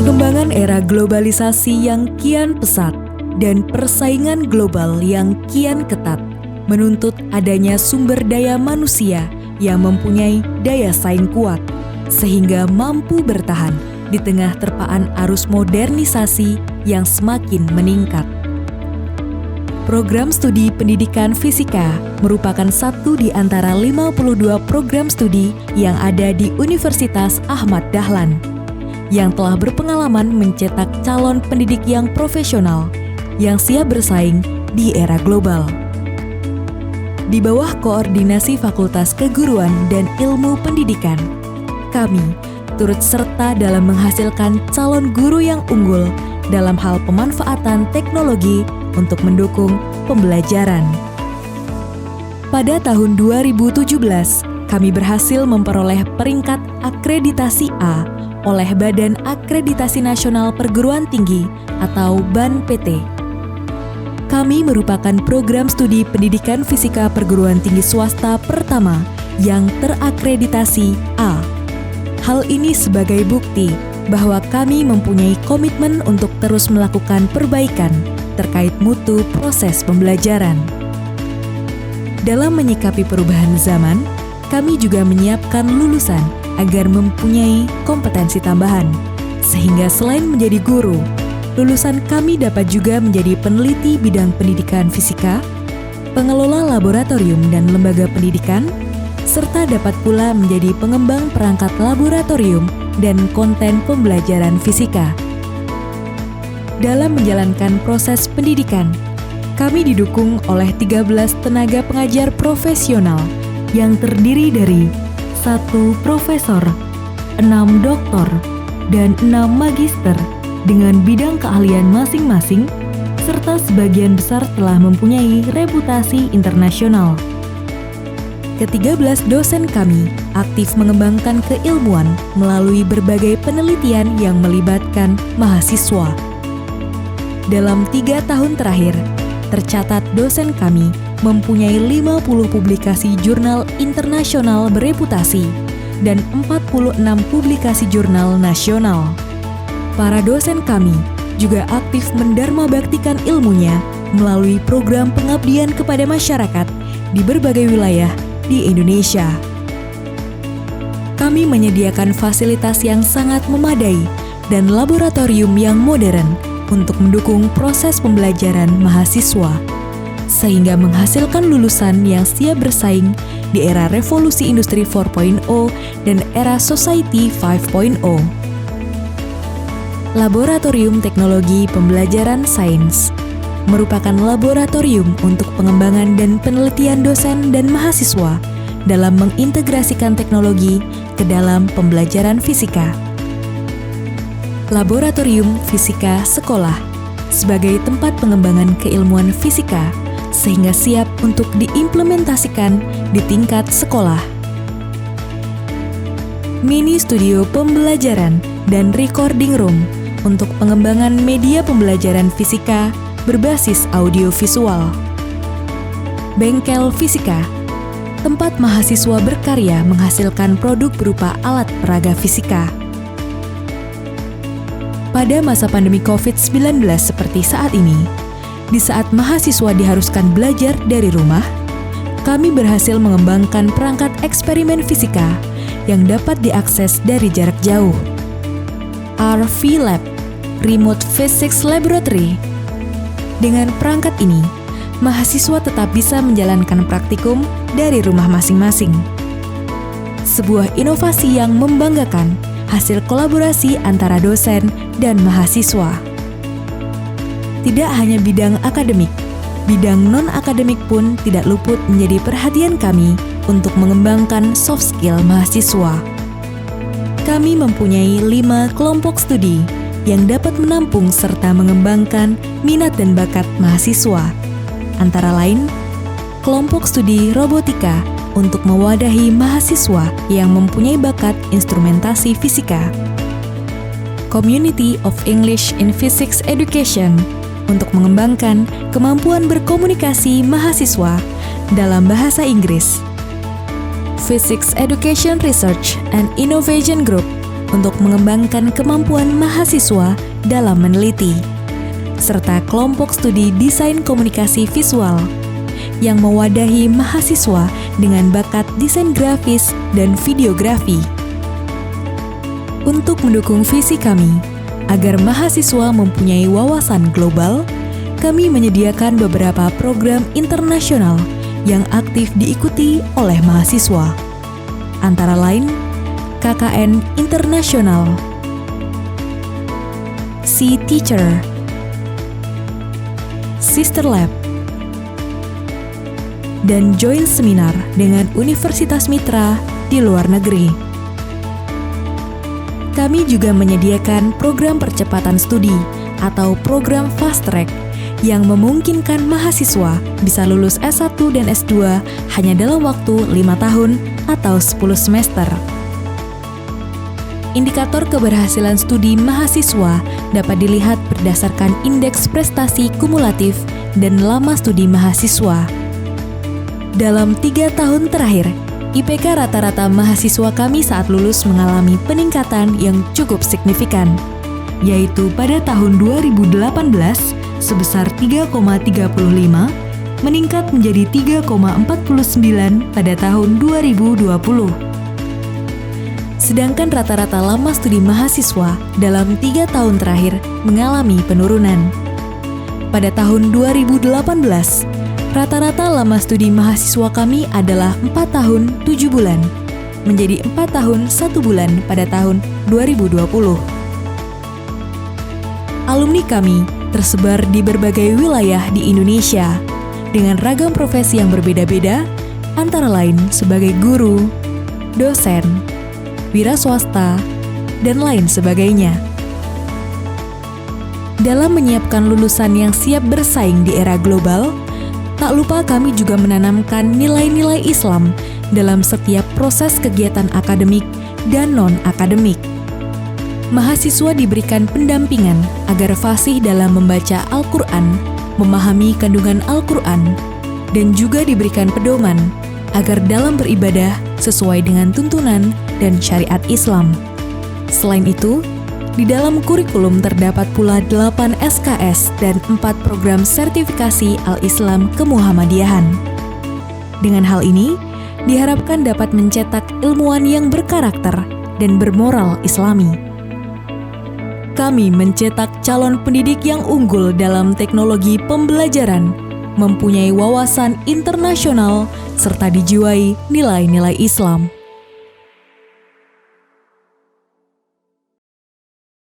Perkembangan era globalisasi yang kian pesat dan persaingan global yang kian ketat menuntut adanya sumber daya manusia yang mempunyai daya saing kuat, sehingga mampu bertahan di tengah terpaan arus modernisasi yang semakin meningkat. Program studi pendidikan fisika merupakan satu di antara 52 program studi yang ada di Universitas Ahmad Dahlan, yang telah berpengalaman mencetak calon pendidik yang profesional, yang siap bersaing di era global. Di bawah koordinasi Fakultas Keguruan dan Ilmu Pendidikan, kami turut serta dalam menghasilkan calon guru yang unggul dalam hal pemanfaatan teknologi untuk mendukung pembelajaran. Pada tahun 2017, kami berhasil memperoleh peringkat akreditasi A oleh Badan Akreditasi Nasional Perguruan Tinggi atau BAN-PT. Kami merupakan program studi pendidikan fisika perguruan tinggi swasta pertama yang terakreditasi A. Hal ini sebagai bukti bahwa kami mempunyai komitmen untuk terus melakukan perbaikan terkait mutu proses pembelajaran. Dalam menyikapi perubahan zaman, kami juga menyiapkan lulusan agar mempunyai kompetensi tambahan, sehingga selain menjadi guru, lulusan kami dapat juga menjadi peneliti bidang pendidikan fisika, pengelola laboratorium dan lembaga pendidikan, serta dapat pula menjadi pengembang perangkat laboratorium dan konten pembelajaran fisika. Dalam menjalankan proses pendidikan, kami didukung oleh 13 tenaga pengajar profesional yang terdiri dari 1 profesor, 6 doktor, dan 6 magister dengan bidang keahlian masing-masing, serta sebagian besar telah mempunyai reputasi internasional. Ke-13 dosen kami aktif mengembangkan keilmuan melalui berbagai penelitian yang melibatkan mahasiswa. Dalam 3 tahun terakhir, tercatat dosen kami mempunyai 50 publikasi jurnal internasional bereputasi dan 46 publikasi jurnal nasional. Para dosen kami juga aktif mendharmabaktikan ilmunya melalui program pengabdian kepada masyarakat di berbagai wilayah di Indonesia. Kami menyediakan fasilitas yang sangat memadai dan laboratorium yang modern untuk mendukung proses pembelajaran mahasiswa, sehingga menghasilkan lulusan yang siap bersaing di era revolusi industri 4.0 dan era society 5.0. Laboratorium Teknologi Pembelajaran Sains merupakan laboratorium untuk pengembangan dan penelitian dosen dan mahasiswa dalam mengintegrasikan teknologi ke dalam pembelajaran fisika. Laboratorium Fisika Sekolah sebagai tempat pengembangan keilmuan fisika sehingga siap untuk diimplementasikan di tingkat sekolah. Mini studio pembelajaran dan recording room untuk pengembangan media pembelajaran fisika berbasis audiovisual. Bengkel Fisika, tempat mahasiswa berkarya menghasilkan produk berupa alat peraga fisika. Pada masa pandemi COVID-19 seperti saat ini, di saat mahasiswa diharuskan belajar dari rumah, kami berhasil mengembangkan perangkat eksperimen fisika yang dapat diakses dari jarak jauh. RV Lab, Remote Physics Laboratory. Dengan perangkat ini, mahasiswa tetap bisa menjalankan praktikum dari rumah masing-masing. Sebuah inovasi yang membanggakan, hasil kolaborasi antara dosen dan mahasiswa. Tidak hanya bidang akademik, bidang non-akademik pun tidak luput menjadi perhatian kami untuk mengembangkan soft skill mahasiswa. Kami mempunyai 5 kelompok studi yang dapat menampung serta mengembangkan minat dan bakat mahasiswa. Antara lain, kelompok studi robotika untuk mewadahi mahasiswa yang mempunyai bakat instrumentasi fisika. Community of English in Physics Education untuk mengembangkan kemampuan berkomunikasi mahasiswa dalam bahasa Inggris. Physics Education Research and Innovation Group untuk mengembangkan kemampuan mahasiswa dalam meneliti, serta kelompok studi desain komunikasi visual yang mewadahi mahasiswa dengan bakat desain grafis dan videografi. Untuk mendukung visi kami, agar mahasiswa mempunyai wawasan global, kami menyediakan beberapa program internasional yang aktif diikuti oleh mahasiswa. Antara lain, KKN Internasional, Sea Teacher, Sister Lab, dan joint seminar dengan universitas mitra di luar negeri. Kami juga menyediakan program percepatan studi atau program fast track yang memungkinkan mahasiswa bisa lulus S1 dan S2 hanya dalam waktu 5 tahun atau 10 semester. Indikator keberhasilan studi mahasiswa dapat dilihat berdasarkan indeks prestasi kumulatif dan lama studi mahasiswa. Dalam 3 tahun terakhir, IPK rata-rata mahasiswa kami saat lulus mengalami peningkatan yang cukup signifikan, yaitu pada tahun 2018 sebesar 3,35, meningkat menjadi 3,49 pada tahun 2020. Sedangkan rata-rata lama studi mahasiswa dalam 3 tahun terakhir mengalami penurunan. Pada tahun 2018, rata-rata lama studi mahasiswa kami adalah 4 tahun 7 bulan, menjadi 4 tahun 1 bulan pada tahun 2020. Alumni kami tersebar di berbagai wilayah di Indonesia, dengan ragam profesi yang berbeda-beda, antara lain sebagai guru, dosen, wira swasta, dan lain sebagainya. Dalam menyiapkan lulusan yang siap bersaing di era global, tak lupa kami juga menanamkan nilai-nilai Islam dalam setiap proses kegiatan akademik dan non-akademik. Mahasiswa diberikan pendampingan agar fasih dalam membaca Al-Quran, memahami kandungan Al-Quran, dan juga diberikan pedoman agar dalam beribadah sesuai dengan tuntunan dan syariat Islam. Selain itu, di dalam kurikulum terdapat pula 8 SKS dan 4 program sertifikasi Al-Islam Kemuhammadiyahan. Dengan hal ini, diharapkan dapat mencetak ilmuwan yang berkarakter dan bermoral Islami. Kami mencetak calon pendidik yang unggul dalam teknologi pembelajaran, mempunyai wawasan internasional, serta dijiwai nilai-nilai Islam.